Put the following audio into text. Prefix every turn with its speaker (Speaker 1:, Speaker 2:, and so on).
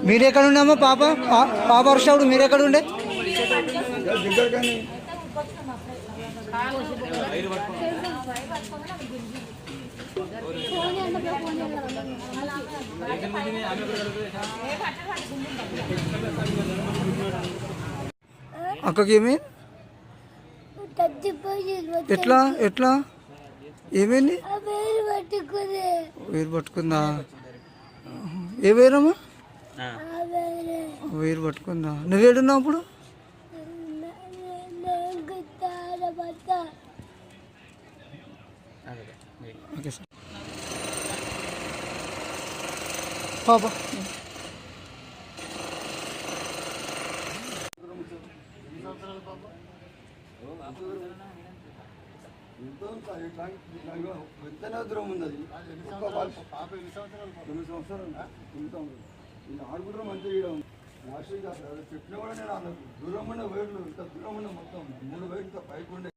Speaker 1: మీరెక్కడ ఉండమ్మా పాప పాప వర్షాడు మీరెక్కడ ఉండే అక్కకి ఏమి ఎట్లా ఎట్లా ఏమైంది వేరు పట్టుకుందా ఏ వేరమ్మా వేరు పట్టుకుందా నువ్వేడున్నావు అప్పుడు ఓకే సార్ పాప
Speaker 2: ఎంతనే దూరం ఉంది అది 9 సంవత్సరాలు ఆడుకుంటారు మంచిగా ఈడ లాస్ట్ చెప్పినా కూడా నేను అన్న దూరం ఉన్న వైర్లు ఇంత దూరం ఉన్న మొత్తం 3 వైర్లు ఇంత పైకి ఉండే